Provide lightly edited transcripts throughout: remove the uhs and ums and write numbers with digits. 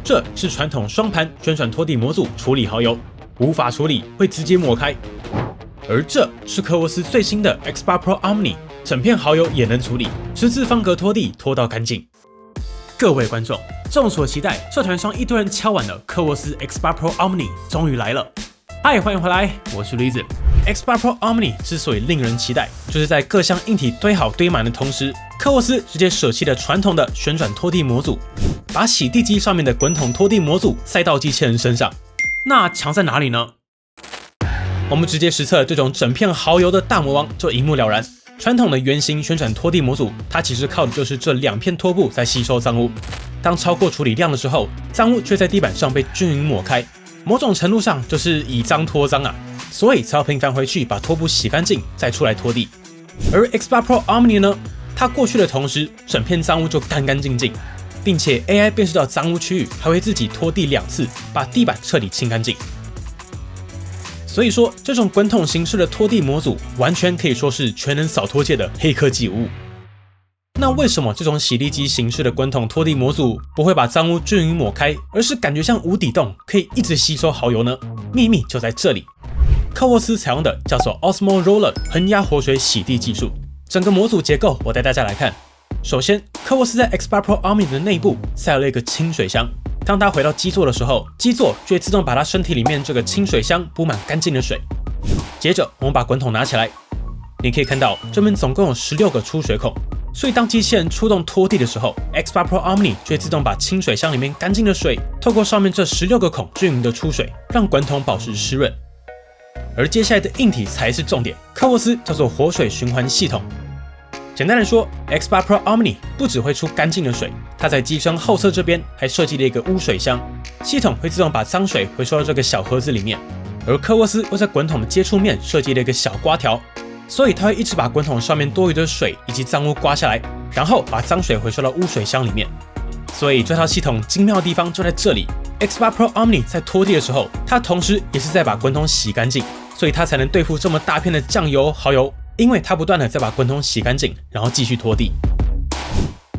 这是传统双盘旋转拖地模组处理蚝油，无法处理会直接抹开。而这是科沃斯最新的 X8 Pro Omni， 整片蚝油也能处理，十字方格拖地拖到干净。各位观众，众所期待，社团上一堆人敲碗的科沃斯 X8 Pro Omni 终于来了。嗨，欢迎回来，我是 Liz。X8 Pro Omni 之所以令人期待，就是在各项硬体堆好堆满的同时，科沃斯直接舍弃了传统的旋转拖地模组，把洗地机上面的滚筒拖地模组塞到机器人身上。那强在哪里呢？我们直接实测这种整片蚝油的大魔王就一目了然。传统的圆形旋转拖地模组，它其实靠的就是这两片拖布在吸收脏污。当超过处理量的时候，脏污却在地板上被均匀抹开，某种程度上就是以脏拖脏啊，所以才要频繁回去把拖布洗干净再出来拖地。而 X8 Pro Omni 呢，它过去的同时，整片脏污就干干净净，并且 AI 辨识到脏污区域，还会自己拖地2次，把地板彻底清干净。所以说，这种滚筒形式的拖地模组，完全可以说是全能扫拖界的黑科技无误。那为什么这种洗地机形式的滚筒拖地模组不会把脏污均匀抹开，而是感觉像无底洞，可以一直吸收蚝油呢？秘密就在这里。科沃斯采用的叫做 Osmo Roller 恒压活水洗地技术。整个模组结构，我带大家来看。首先，科沃斯在 X8 Pro Omni 的内部塞了一个清水箱。当它回到基座的时候，基座就会自动把它身体里面这个清水箱补满干净的水。接着，我们把滚筒拿起来，你可以看到这边总共有16个出水孔，所以当机器人出动拖地的时候 ，X8 Pro Omni 就会自动把清水箱里面干净的水透过上面这16个孔均匀的出水，让滚筒保持湿润。而接下来的硬体才是重点，科沃斯叫做活水循环系统。简单来说 ，X8 Pro Omni 不只会出干净的水，它在机身后侧这边还设计了一个污水箱，系统会自动把脏水回收到这个小盒子里面。而科沃斯又在滚筒的接触面设计了一个小刮条，所以它会一直把滚筒上面多余的水以及脏污刮下来，然后把脏水回收到污水箱里面。所以这套系统精妙的地方就在这里。X8 Pro Omni 在拖地的时候，它同时也是在把滚筒洗干净，所以它才能对付这么大片的酱油、蚝油。因为它不断的在把滚筒洗干净，然后继续拖地。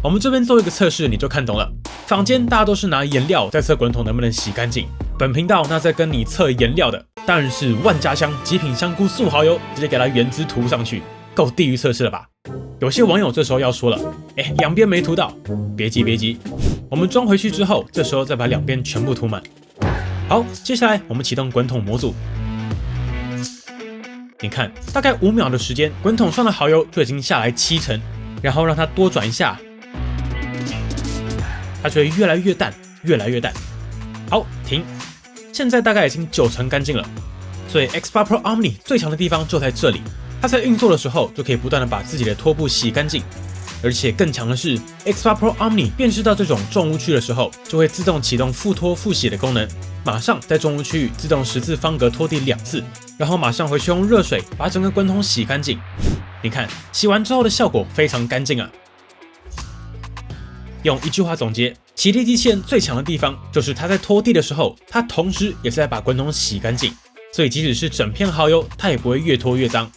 我们这边做一个测试，你就看懂了。坊间大家都是拿颜料在测滚筒能不能洗干净，本频道那在跟你测颜料的，当然是万家香极品香菇素蚝油，直接给它原汁涂上去，够地狱测试了吧？有些网友这时候要说了，两边没涂到，别急别急，我们装回去之后，这时候再把两边全部涂满。好，接下来我们启动滚筒模组。你看，大概5秒的时间，滚筒上的蚝油就已经下来70%，然后让它多转一下，它就会越来越淡，越来越淡。好，停。现在大概已经90%干净了。所以 X8 Pro Omni 最强的地方就在这里，它在运作的时候就可以不断的把自己的拖布洗干净，而且更强的是 X8 Pro Omni 辨识到这种重污区的时候，就会自动启动复拖复洗的功能，马上在重污区域自动十字方格拖地2次。然后马上回去用热水把整个滚筒洗干净。你看，洗完之后的效果非常干净啊！用一句话总结，洗地机器人最强的地方就是它在拖地的时候，它同时也是在把滚筒洗干净，所以即使是整片蚝油，它也不会越拖越脏。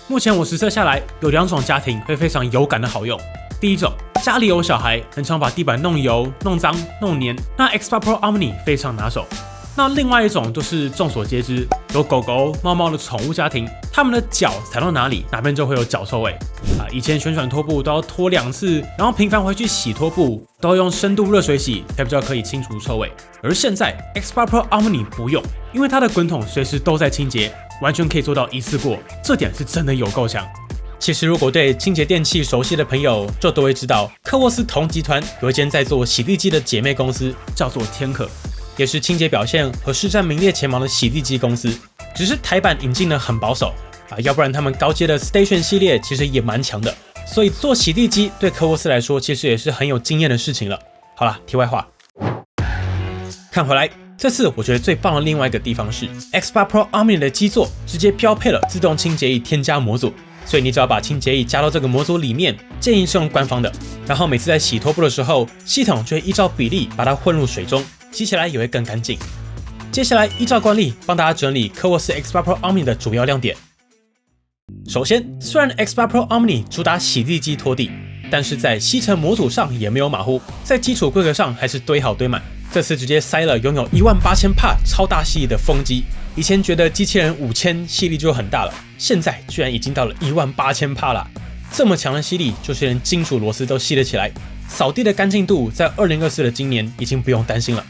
目前我实测下来，有2种家庭会非常有感的好用。第一种，家里有小孩，很常把地板弄油、弄脏、弄黏，那 X8 Pro Omni 非常拿手。那另外一种就是众所皆知，有狗狗、猫猫的宠物家庭，他们的脚踩到哪里，哪边就会有脚臭味啊。以前旋转拖布都要拖2次，然后频繁回去洗拖布，都要用深度热水洗，才比较可以清除臭味。而现在 X8 Pro Omni 不用，因为它的滚筒随时都在清洁，完全可以做到一次过，这点是真的有够强。其实如果对清洁电器熟悉的朋友，就都会知道，科沃斯同集团有一间在做洗地机的姐妹公司，叫做天可。也是清洁表现和市占名列前茅的洗地机公司，只是台版引进的很保守啊，要不然他们高阶的 Station 系列其实也蛮强的，所以做洗地机对科沃斯来说其实也是很有经验的事情了。好啦，题外话，看回来，这次我觉得最棒的另外一个地方是 X8 Pro Omni 的基座直接标配了自动清洁液添加模组，所以你只要把清洁液加到这个模组里面，建议是用官方的，然后每次在洗拖布的时候，系统就会依照比例把它混入水中。洗起来也会更干净。接下来依照惯例，帮大家整理科沃斯 X8 Pro Omni 的主要亮点。首先，虽然 X8 Pro Omni 主打洗地机拖地，但是在吸尘模组上也没有马虎，在基础规格上还是堆好堆满。这次直接塞了拥有18000帕超大吸力的风机。以前觉得机器人5000吸力就很大了，现在居然已经到了18000帕了。这么强的吸力，就是连金属螺丝都吸得起来。扫地的干净度在2024的今年已经不用担心了。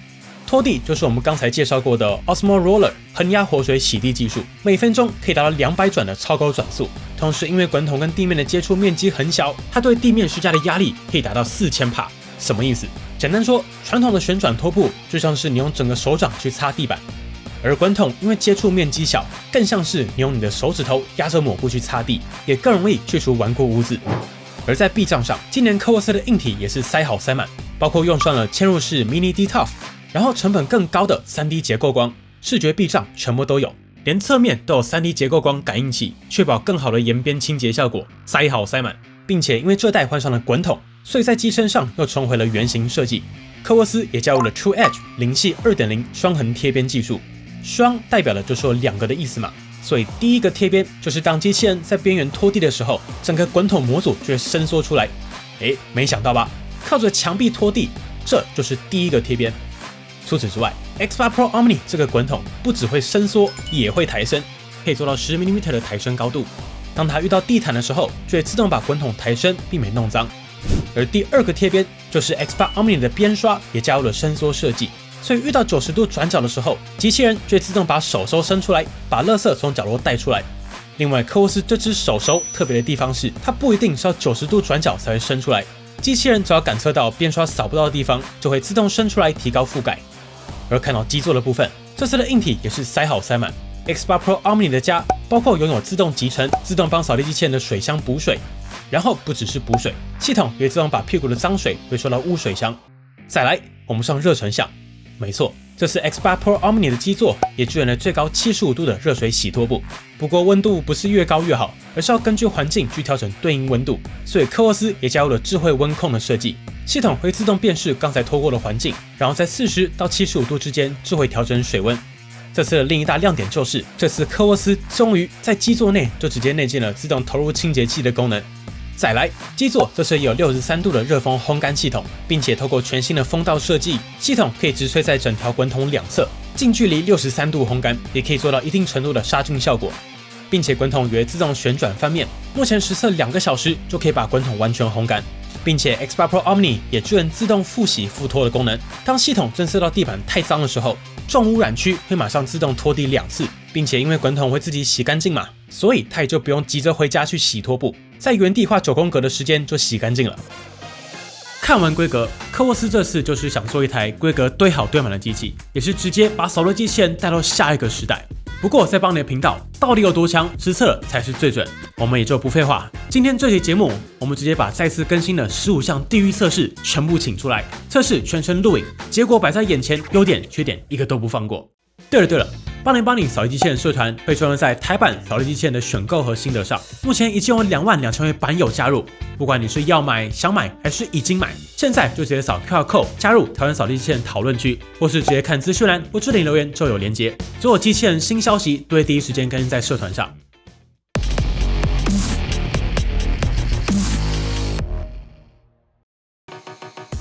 拖地就是我们刚才介绍过的 Osmo Roller 恒压活水洗地技术，每分钟可以达到200转的超高转速。同时，因为滚筒跟地面的接触面积很小，它对地面施加的压力可以达到4000帕。什么意思？简单说，传统的旋转拖布就像是你用整个手掌去擦地板，而滚筒因为接触面积小，更像是你用你的手指头压着抹布去擦地，也更容易去除顽固污渍。而在壁障上，今年科沃斯的硬体也是塞好塞满，包括用上了嵌入式 Mini DToF， 然后成本更高的 3D 结构光，视觉壁障全部都有，连侧面都有 3D 结构光感应器，确保更好的沿边清洁效果，塞好塞满。并且因为这代换上了滚筒，所以在机身上又重回了圆形设计。科沃斯也加入了 True Edge 灵气 2.0 双横贴边技术，双代表的就是有2个的意思嘛。所以第一个贴边就是当机器人在边缘拖地的时候，整个滚筒模组就会伸缩出来。没想到吧？靠着墙壁拖地，这就是第一个贴边。除此之外 ，X8 Pro Omni 这个滚筒不只会伸缩，也会抬升，可以做到10 mm 的抬升高度。当它遇到地毯的时候，就会自动把滚筒抬升，避免弄脏。而第二个贴边就是 X8 Omni 的边刷也加入了伸缩设计，所以遇到90度转角的时候，机器人就会自动把手手伸出来，把垃圾从角落带出来。另外，科沃斯这只手手特别的地方是，它不一定是要90度转角才会伸出来，机器人只要感测到边刷扫不到的地方，就会自动伸出来提高覆盖。而看到基座的部分，这次的硬体也是塞好塞满。X8 Pro Omni 的家包括拥有自动集成、自动帮扫地机器人的水箱补水，然后不只是补水，系统也自动把屁股的脏水回收到污水箱。再来，我们上热成像，没错，这次 X8 Pro Omni 的基座也支援了最高75度的热水洗拖布。不过温度不是越高越好，而是要根据环境去调整对应温度，所以科沃斯也加入了智慧温控的设计，系统会自动辨识刚才拖过的环境，然后在40到75度之间智慧调整水温。这次的另一大亮点就是，这次科沃斯终于在基座内就直接内建了自动投入清洁剂的功能。再来，基座这次也有63度的热风烘干系统，并且透过全新的风道设计，系统可以直吹在整条滚筒两侧，近距离63度烘干，也可以做到一定程度的杀菌效果。并且滚筒也自动旋转翻面，目前实测2个小时就可以把滚筒完全烘干。并且 X8 Pro Omni 也支援自动复洗复拖的功能，当系统侦测到地板太脏的时候，重污染区会马上自动拖地2次，并且因为滚筒会自己洗干净嘛，所以它也就不用急着回家去洗拖布，在原地画9宫格的时间就洗干净了。看完规格，科沃斯这次就是想做一台规格堆好堆满的机器，也是直接把扫地机器人带到下一个时代。不过在邦尼的频道到底有多强，实测了才是最准。我们也就不废话，今天这期节目我们直接把再次更新的15项地狱测试全部请出来，测试全程录影，结果摆在眼前，优点缺点一个都不放过。对了，邦尼帮你扫地机器人社团被专门在台版扫地机器人的选购和心得上，目前已经有22000位版友加入。不管你是要买、想买还是已经买，现在就直接扫 QR Code 加入台湾扫地机器人讨论区，或是直接看资讯栏或置顶留言就有连结，所有机器人新消息都会第一时间更新在社团上。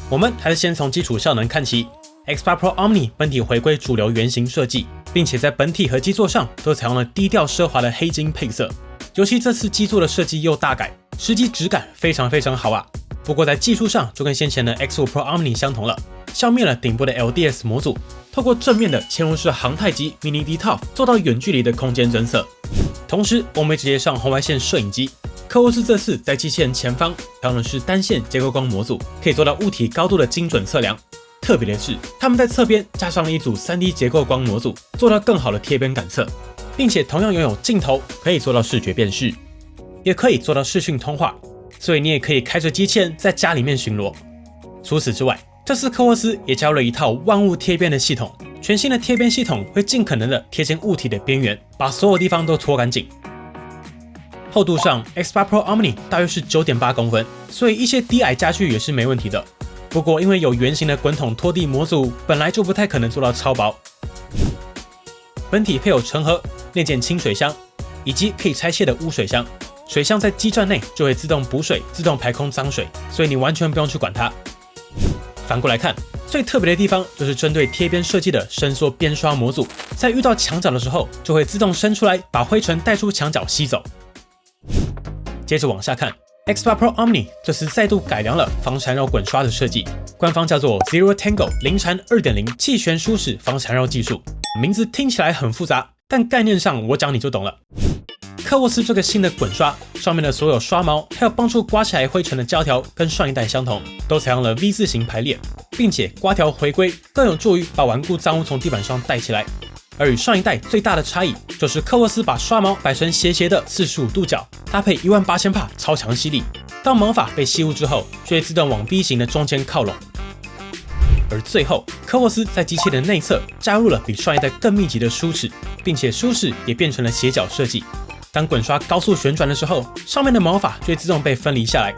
我们还是先从基础效能看起。X8 Pro Omni 本体回归主流圆形设计，并且在本体和基座上都采用了低调奢华的黑金配色，尤其这次基座的设计又大改，实际质感非常好啊。不过在技术上就跟先前的 X5 Pro Omni 相同了，消灭了顶部的 LDS 模组，透过正面的嵌入式航太级 Mini DToF 做到远距离的空间侦测。同时我们直接上红外线摄影机，科沃斯这次在机器人前方采用的是单线结构光模组，可以做到物体高度的精准测量。特别的是，他们在侧边加上了一组 3D 结构光模组，做到更好的贴边感测，并且同样拥有镜头，可以做到视觉辨识，也可以做到视讯通话，所以你也可以开着机器人在家里面巡逻。除此之外，这次科沃斯也加入了一套万物贴边的系统，全新的贴边系统会尽可能的贴近物体的边缘，把所有地方都拖干净。厚度上 ，X8 Pro Omni 大约是 9.8 公分，所以一些低矮家具也是没问题的。不过因为有圆形的滚筒拖地模组，本来就不太可能做到超薄。本体配有成盒、内建清水箱，以及可以拆卸的污水箱。水箱在基站内就会自动补水、自动排空脏水，所以你完全不用去管它。反过来看，最特别的地方就是针对贴边设计的伸缩边刷模组，在遇到墙角的时候就会自动伸出来，把灰尘带出墙角吸走。接着往下看。X8 Pro Omni 这次再度改良了防缠绕滚刷的设计，官方叫做 Zero Tangle 零缠 2.0 气旋舒适防缠绕技术。名字听起来很复杂，但概念上我讲你就懂了。科沃斯这个新的滚刷上面的所有刷毛，还有帮助刮起来灰尘的胶条，跟上一代相同，都采用了 V 字形排列，并且刮条回归更有助于把顽固脏污从地板上带起来。而与上一代最大的差异，就是科沃斯把刷毛摆成斜斜的45度角，搭配18000帕超强吸力，当毛发被吸污之后，就会自动往 V 型的中间靠拢。而最后，科沃斯在机器的内侧加入了比上一代更密集的梳齿，并且梳齿也变成了斜角设计。当滚刷高速旋转的时候，上面的毛发就会自动被分离下来。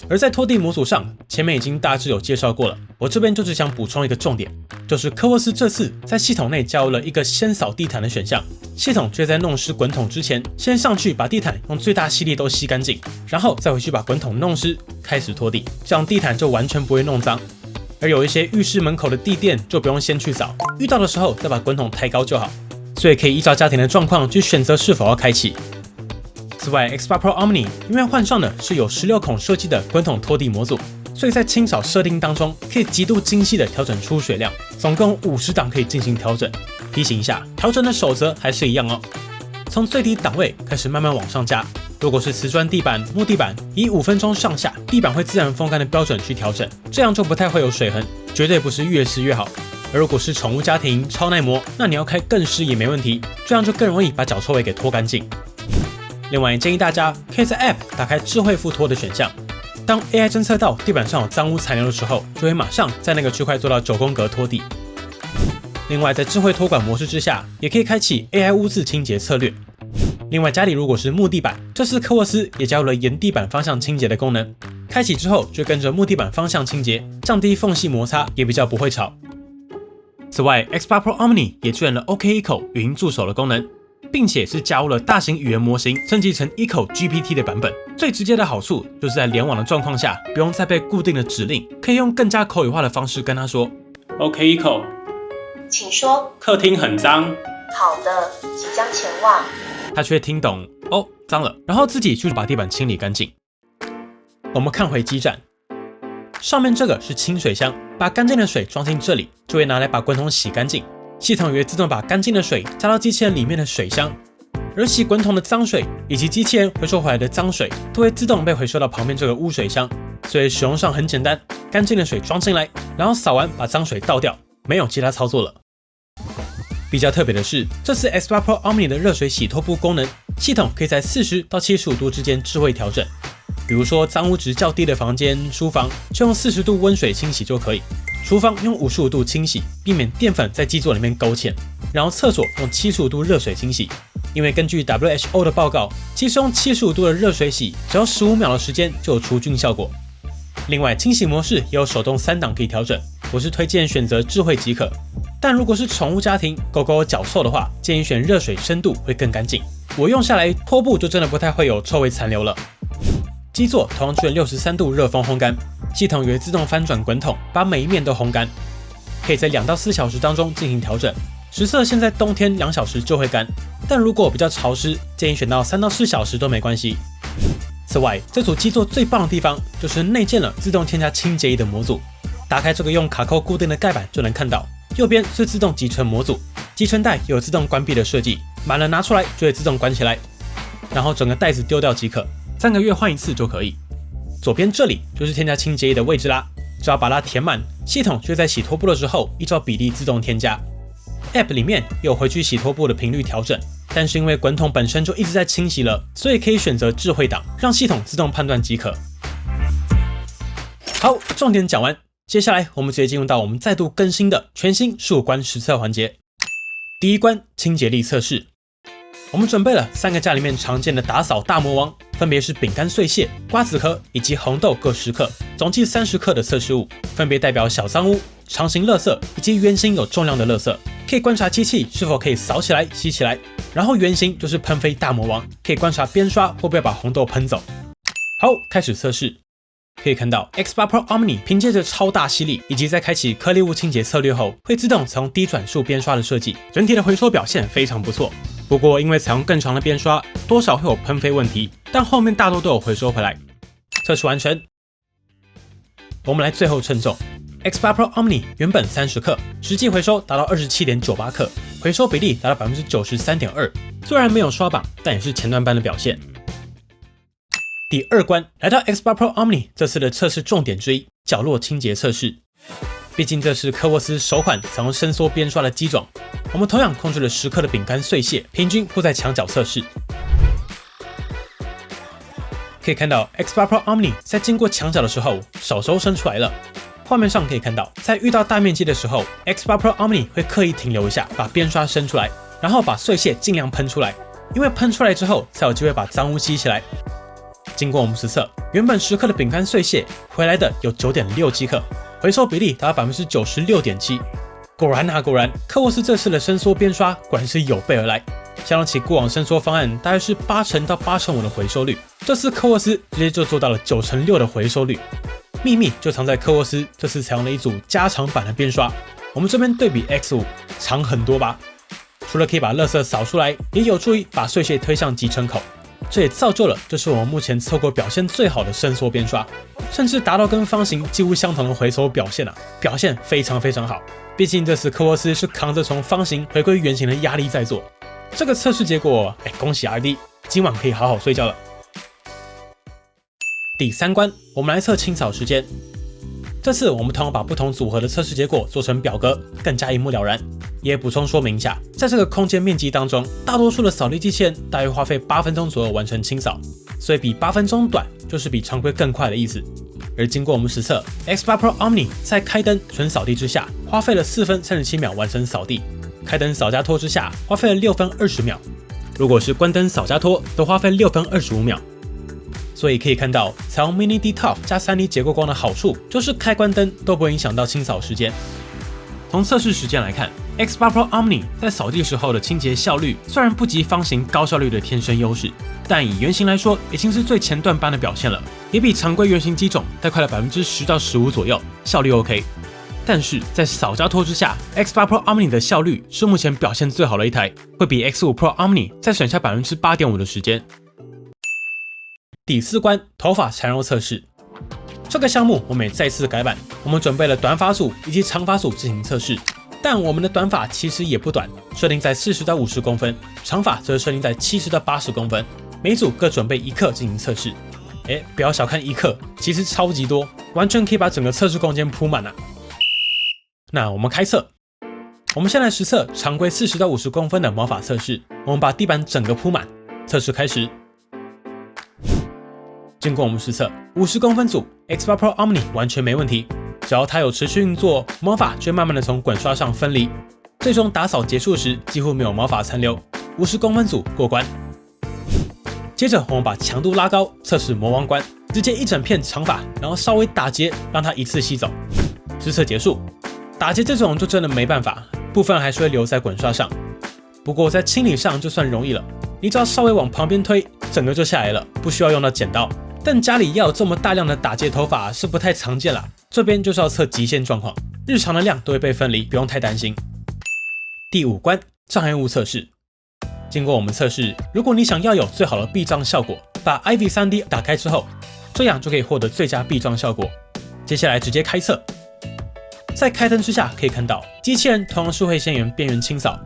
而在拖地模组上，前面已经大致有介绍过了，我这边就只想补充一个重点，就是科沃斯这次在系统内加入了一个先扫地毯的选项，系统就在弄湿滚筒之前，先上去把地毯用最大吸力都吸干净，然后再回去把滚筒弄湿，开始拖地，这样地毯就完全不会弄脏。而有一些浴室门口的地垫就不用先去扫，遇到的时候再把滚筒抬高就好，所以可以依照家庭的状况去选择是否要开启。此外 ，X8 Pro Omni 因为换上的是有16孔设计的滚筒拖地模组，所以在清扫设定当中可以极度精细的调整出水量，总共50档可以进行调整。提醒一下，调整的守则还是一样哦，从最低档位开始慢慢往上加。如果是瓷砖地板、木地板，以5分钟上下，地板会自然风干的标准去调整，这样就不太会有水痕，绝对不是越湿越好。而如果是宠物家庭、超耐磨，那你要开更湿也没问题，这样就更容易把脚臭味给拖干净。另外建议大家可以在 App 打开智慧复拖的选项，当 AI 侦测到地板上有脏污残留的时候，就会马上在那个区块做到9宫格拖地。另外在智慧拖管模式之下，也可以开启 AI 污渍清洁策略。另外家里如果是木地板，这次科沃斯也加入了沿地板方向清洁的功能，开启之后就跟着木地板方向清洁，降低缝隙摩擦，也比较不会吵。此外 X8 Pro Omni 也支援了 OK Eco 语音助手的功能，并且是加入了大型语言模型升级成 Eco GPT 的版本。最直接的好处就是在联网的状况下，不用再被固定的指令，可以用更加口语化的方式跟他说 OK Eco 请说，客厅很脏。好的，即将前往。他却听懂哦，脏了，然后自己去把地板清理干净。我们看回基站，上面这个是清水箱，把干净的水装进这里，就会拿来把滚筒洗干净。系统也会自动把干净的水加到机器人里面的水箱，而洗滚筒的脏水以及机器人回收回来的脏水，都会自动被回收到旁边这个污水箱。所以使用上很简单，干净的水装进来，然后扫完把脏水倒掉，没有其他操作了。比较特别的是，这次 X8 Pro Omni 的热水洗拖布功能，系统可以在40到75度之间智慧调整。比如说脏污值较低的房间、书房，就用40度温水清洗就可以；厨房用55度清洗，避免淀粉在基座里面勾芡；然后厕所用75度热水清洗。因为根据 WHO 的报告，其实用75度的热水洗，只要15秒的时间就有除菌效果。另外，清洗模式也有手动3档可以调整，我是推荐选择智慧即可。但如果是宠物家庭，狗狗有脚臭的话，建议选热水深度会更干净。我用下来拖布就真的不太会有臭味残留了。基座同样支援63度热风烘干，系统也会自动翻转滚筒，把每一面都烘干，可以在2到4小时当中进行调整。实测现在冬天2小时就会干，但如果比较潮湿，建议选到3到4小时都没关系。此外，这组基座最棒的地方就是内建了自动添加清洁液的模组，打开这个用卡扣固定的盖板就能看到。右边是自动集成模组，集成袋有自动关闭的设计，满了拿出来就会自动关起来，然后整个袋子丢掉即可，3个月换一次就可以。左边这里就是添加清洁液的位置啦，只要把它填满，系统就会在洗拖布的时候依照比例自动添加。App 里面有回去洗拖布的频率调整，但是因为滚筒本身就一直在清洗了，所以可以选择智慧档，让系统自动判断即可。好，重点讲完。接下来我们直接进入到我们再度更新的全新15关实测环节。第一关清洁力测试。我们准备了3个家里面常见的打扫大魔王，分别是饼干碎屑、瓜子壳以及红豆各10克，总计30克的测试物，分别代表小脏污、长形垃圾以及圆形有重量的垃圾。可以观察机器是否可以扫起来、吸起来。然后圆形就是喷飞大魔王，可以观察边刷会不会把红豆喷走。好，开始测试。可以看到 X8 Pro Omni 凭借着超大吸力，以及在开启颗粒物清洁策略后，会自动采用低转速边刷的设计，整体的回收表现非常不错。不过因为采用更长的边刷，多少会有喷飞问题，但后面大多都有回收回来。测试完成，我们来最后称重。X8 Pro Omni 原本30克，实际回收达到 27.98 克，回收比例达到 93.2%。虽然没有刷榜，但也是前段班的表现。第2关来到 X8 Pro Omni 这次的测试重点之一——角落清洁测试。毕竟这是科沃斯首款采用伸缩边刷的机种，我们同样控制了10克的饼干碎屑，平均铺在墙角测试。可以看到 X8 Pro Omni 在经过墙角的时候，手伸出来了。画面上可以看到，在遇到大面积的时候 ，X8 Pro Omni 会刻意停留一下，把边刷伸出来，然后把碎屑尽量喷出来，因为喷出来之后才有机会把脏污吸起来。经过我们实测，原本10克的饼干碎屑回来的有 9.67 克，回收比例达到 96.7%。果然，科沃斯这次的伸缩边刷果然是有备而来。相较起过往伸缩方案大约是80%到85%的回收率，这次科沃斯直接就做到了96%的回收率。秘密就藏在科沃斯这次采用了一组加长版的边刷，我们这边对比 X5 长很多吧。除了可以把垃圾扫出来，也有助于把碎屑推向集成口。这也造就了这是我们目前测过表现最好的伸缩边刷，甚至达到跟方形几乎相同的回收表现表现非常好。毕竟这次科沃斯是扛着从方形回归圆形的压力在做。这个测试结果，恭喜 RD， 今晚可以好好睡觉了。第3关，我们来测清扫时间。这次我们同样把不同组合的测试结果做成表格，更加一目了然。也补充说明一下，在这个空间面积当中，大多数的扫地机器人大约花费8分钟左右完成清扫，所以比8分钟短就是比常规更快的意思。而经过我们实测 ，X8 Pro Omni 在开灯纯扫地之下，花费了4分37秒完成扫地；开灯扫加拖之下，花费了6分20秒；如果是关灯扫加拖，则花费6分25秒。所以可以看到，采用 Mini D-Top 加3D 结构光的好处，就是开关灯都不会影响到清扫时间。从测试时间来看 ，X8 Pro Omni 在扫地时候的清洁效率虽然不及方形高效率的天生优势，但以圆形来说，已经是最前段班的表现了，也比常规圆形机种带快了 10%到15%左右，效率 OK。但是在扫加拖之下 ，X8 Pro Omni 的效率是目前表现最好的一台，会比 X5 Pro Omni 再省下 8.5% 的时间。第4关，头发缠绕测试。这个项目我们也再次改版，我们准备了短发组以及长发组进行测试。但我们的短发其实也不短，设定在40到50公分，长发则设定在70到80公分。每组各准备1克进行测试。不要小看1克，其实超级多，完全可以把整个测试空间铺满啊。那我们开测，我们先来实测常规40到50公分的毛发测试。我们把地板整个铺满，测试开始。经过我们实测，50公分组 X8 Pro Omni 完全没问题，只要它有持续运作，毛发就会慢慢的从滚刷上分离，最终打扫结束时几乎没有毛发残留。50公分组过关。接着我们把强度拉高，测试魔王关，直接一整片长发，然后稍微打结，让它一次吸走。实测结束，打结这种就真的没办法，部分还是会留在滚刷上。不过在清理上就算容易了，你只要稍微往旁边推，整个就下来了，不需要用到剪刀。但家里要有这么大量的打结头发是不太常见啦，这边就是要测极限状况，日常的量都会被分离，不用太担心。第5关，障碍物测试。经过我们测试，如果你想要有最好的避障效果，把 Ivy 3D 打开之后，这样就可以获得最佳避障效果。接下来直接开测，在开灯之下可以看到，机器人同样是会先沿边缘清扫，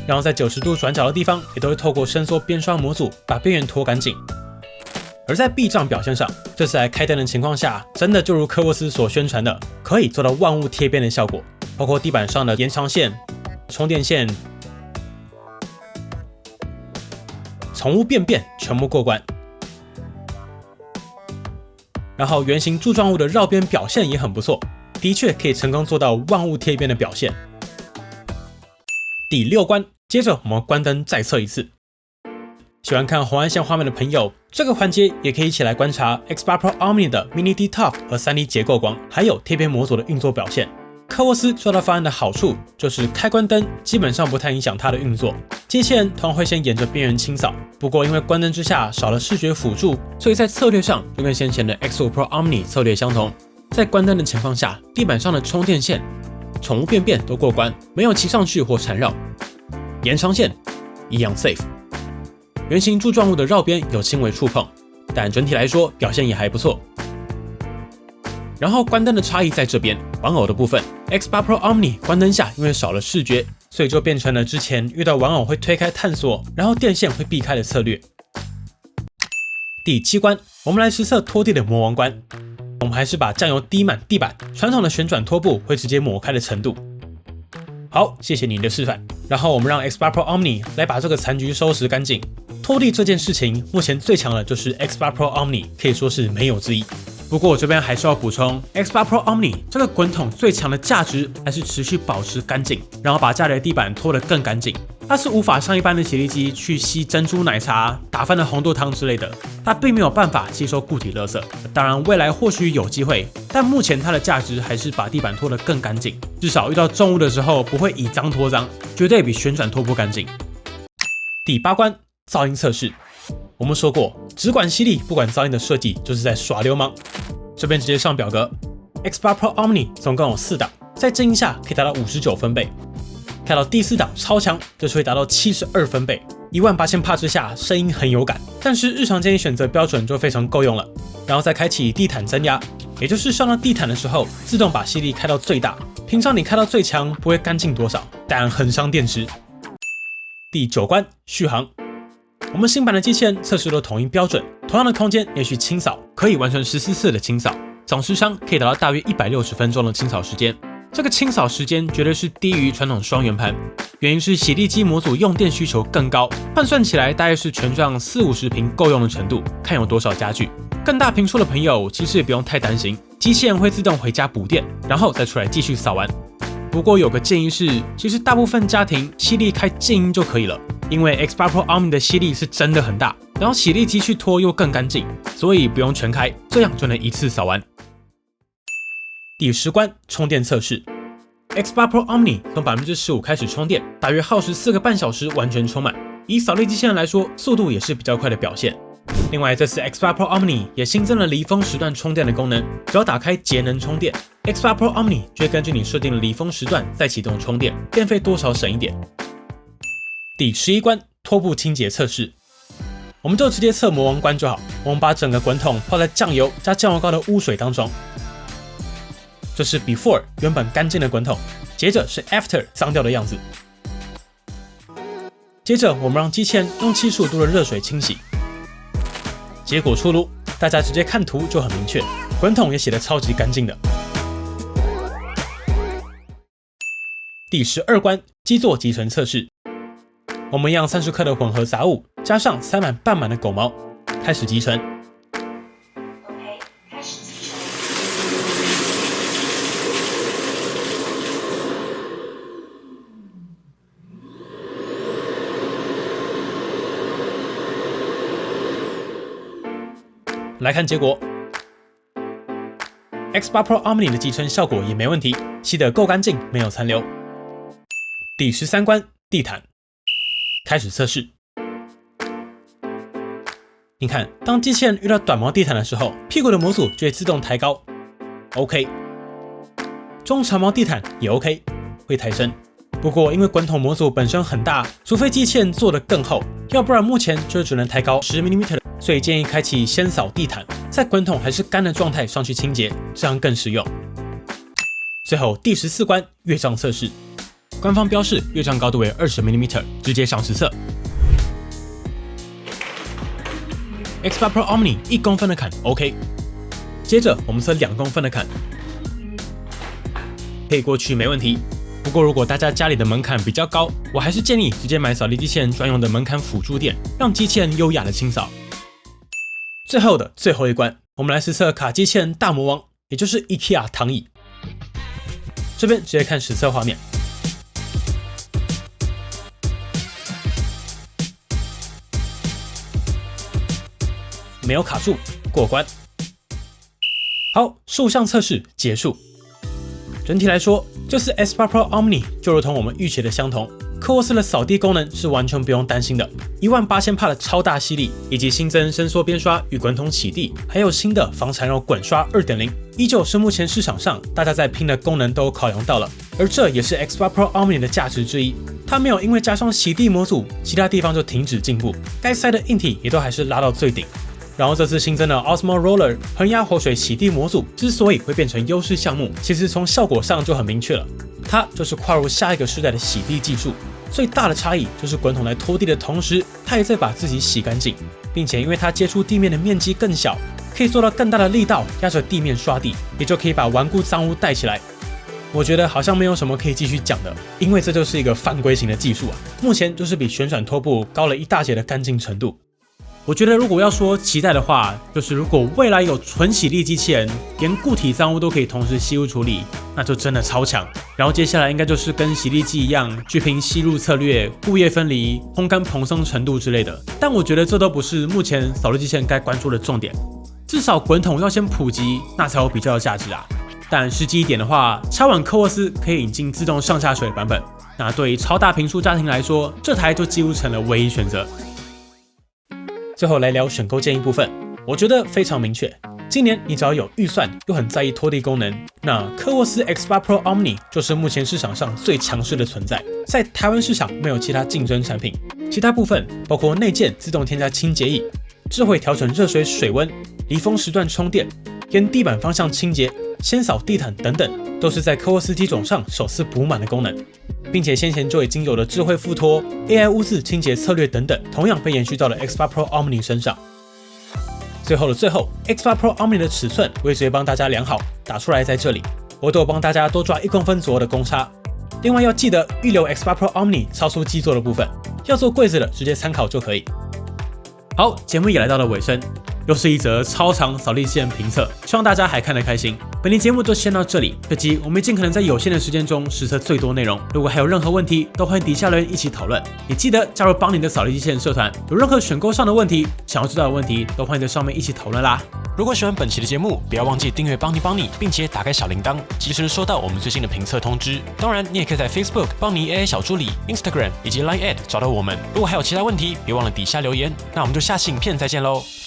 然后在90度转角的地方也都会透过伸缩边刷模组把边缘拖干净。而在避障表现上，这次在开灯的情况下，真的就如科沃斯所宣传的，可以做到万物贴边的效果，包括地板上的延长线、充电线、宠物便便全部过关。然后圆形柱状物的绕边表现也很不错，的确可以成功做到万物贴边的表现。第6关，接着我们关灯再测一次。喜欢看红外线画面的朋友，这个环节也可以一起来观察 X8 Pro Omni 的 Mini D ToF 和 3D 结构光，还有贴边模组的运作表现。科沃斯这套方案的好处就是开关灯基本上不太影响它的运作，机器人通常会先沿着边缘清扫，不过因为关灯之下少了视觉辅助，所以在策略上就跟先前的 X5 Pro Omni 策略相同。在关灯的情况下，地板上的充电线、宠物便便都过关，没有骑上去或缠绕，延长线一样 safe。圆形柱状物的绕边有轻微触碰，但整体来说表现也还不错。然后关灯的差异在这边，玩偶的部分 ，X8 Pro Omni 关灯下因为少了视觉，所以就变成了之前遇到玩偶会推开探索，然后电线会避开的策略。第7关，我们来实测拖地的魔王关。我们还是把酱油滴满地板，传统的旋转拖布会直接抹开的程度。好，谢谢你的示范。然后我们让 X8 Pro Omni 来把这个残局收拾干净。拖地这件事情，目前最强的就是 X8 Pro Omni， 可以说是没有之一。不过我这边还是要补充 ，X8 Pro Omni 这个滚筒最强的价值还是持续保持干净，然后把家里的地板拖得更干净。它是无法像一般的洗涤机去吸珍珠奶茶、打翻的红豆汤之类的，它并没有办法吸收固体垃圾。当然，未来或许有机会，但目前它的价值还是把地板拖得更干净，至少遇到重物的时候不会以脏拖脏，绝对比旋转拖布干净。第8关，噪音测试。我们说过，只管吸力不管噪音的设计就是在耍流氓。这边直接上表格 ，X8 Pro Omni 总共有4档，在静音下可以达到59分贝。开到第4档超强，这是会达到72分贝，18000帕之下声音很有感，但是日常建议选择标准就非常够用了。然后再开启地毯增压，也就是上到地毯的时候，自动把吸力开到最大。平常你开到最强不会干净多少，但很伤电池。第9关续航，我们新版的机器人测试都统一标准，同样的空间连续清扫可以完成14次的清扫，总时长可以达到大约160分钟的清扫时间。这个清扫时间绝对是低于传统双圆盘，原因是洗地机模组用电需求更高，换算起来大概是全幢40-50平够用的程度，看有多少家具。更大平数的朋友其实也不用太担心，机器人会自动回家补电，然后再出来继续扫完。不过有个建议是，其实大部分家庭吸力开静音就可以了，因为 X8 Pro Omni 的吸力是真的很大，然后洗地机去拖又更干净，所以不用全开，这样就能一次扫完。第10关充电测试 ，X8 Pro Omni 从15%开始充电，大约耗时4个半小时完全充满。以扫地机器人来说，速度也是比较快的表现。另外，这次 X8 Pro Omni 也新增了离峰时段充电的功能，只要打开节能充电 ，X8 Pro Omni 就会根据你设定的离峰时段再启动充电，电费多少省一点。第11关拖布清洁测试，我们就直接测魔王关就好。我们把整个滚筒泡在酱油加酱油膏的污水当中。这是 before 原本干净的滚筒，接着是 after 脏掉的样子。接着我们让机器人用75度的热水清洗，结果出炉，大家直接看图就很明确，滚筒也洗得超级干净的。第12关基座集成测试，我们用30克的混合杂物，加上塞满半满的狗毛，开始集成。来看结果 ，X8 Pro Omni 的集成效果也没问题，吸得够干净，没有残留。第13关地毯，开始测试。你看，当机器人遇到短毛地毯的时候，屁股的模组就会自动抬高 ，OK。中长毛地毯也 OK， 会抬升。不过因为滚筒模组本身很大，除非机器人做得更厚，要不然目前就只能抬高10 mm。所以建议开启先扫地毯，在滚筒还是干的状态上去清洁，这样更实用。最后第14关乐杖测试，官方标示乐杖高度为20 mm， 直接上实测。X8 Pro Omni 1公分的坎 OK， 接着我们测2公分的坎，可以过去没问题。不过如果大家家里的门槛比较高，我还是建议直接买扫地机器人专用的门槛辅助垫，让机器人优雅的清扫。最后的最后一关，我们来实测卡机器人大魔王，也就是 IKEA 躺椅。这边直接看实测画面。没有卡住，过关。好，竖向测试结束。整体来说，这次 X8 Pro Omni 就如同我们预期的相同，科沃斯的扫地功能是完全不用担心的，18000帕的超大吸力，以及新增伸缩边刷与滚筒起地，还有新的防缠绕滚刷 2.0， 依旧是目前市场上大家在拼的功能都考量到了，而这也是 X8 Pro Omni 的价值之一。它没有因为加上洗地模组，其他地方就停止进步，该塞的硬体也都还是拉到最顶。然后这次新增的 Osmo Roller 恒压活水洗地模组之所以会变成优势项目，其实从效果上就很明确了，它就是跨入下一个世代的洗地技术。最大的差异就是滚筒在拖地的同时，它也在把自己洗干净，并且因为它接触地面的面积更小，可以做到更大的力道压着地面刷地，也就可以把顽固脏污带起来。我觉得好像没有什么可以继续讲的，因为这就是一个犯规型的技术啊，目前就是比旋转拖布高了一大截的干净程度。我觉得如果要说期待的话，就是如果未来有纯洗地机器人，连固体脏污都可以同时吸入处理，那就真的超强。然后接下来应该就是跟洗地机一样，去凭吸入策略、固液分离、烘干蓬松程度之类的。但我觉得这都不是目前扫地机器人该关注的重点，至少滚筒要先普及，那才有比较的价值啊。但实际一点的话，超晚科沃斯可以引进自动上下水的版本，那对于超大坪数家庭来说，这台就几乎成了唯一选择。最后来聊选购建议部分，我觉得非常明确。今年你只要有预算又很在意拖地功能，那科沃斯 X8 Pro Omni 就是目前市场上最强势的存在。在台湾市场没有其他竞争产品，其他部分包括内建自动添加清洁液、智慧调整热水水温、离峰时段充电、沿地板方向清洁、先扫地毯等等，都是在科沃斯机种上首次补满的功能，并且先前就已经有的智慧附托、AI 污渍清洁策略等等，同样被延续到了 X8 Pro Omni 身上。最后的最后 ，X8 Pro Omni 的尺寸我也直接帮大家量好，打出来在这里，我都有帮大家多抓1公分左右的公差。另外要记得预留 X8 Pro Omni 超出基座的部分，要做柜子的直接参考就可以。好，节目也来到了尾声，又是一则超长扫地机器人评测，希望大家还看得开心。本期节目就先到这里，这集我们尽可能在有限的时间中实测最多内容。如果还有任何问题，都欢迎底下留言一起讨论。也记得加入邦尼的扫地机器人社团，有任何选购上的问题，想要知道的问题，都欢迎在上面一起讨论啦。如果喜欢本期的节目，不要忘记订阅邦尼，并且打开小铃铛，及时收到我们最新的评测通知。当然，你也可以在 Facebook 邦尼 AI 小助理、Instagram 以及 Line@ 找到我们。如果还有其他问题，别忘了底下留言。那我们就下期影片再见喽。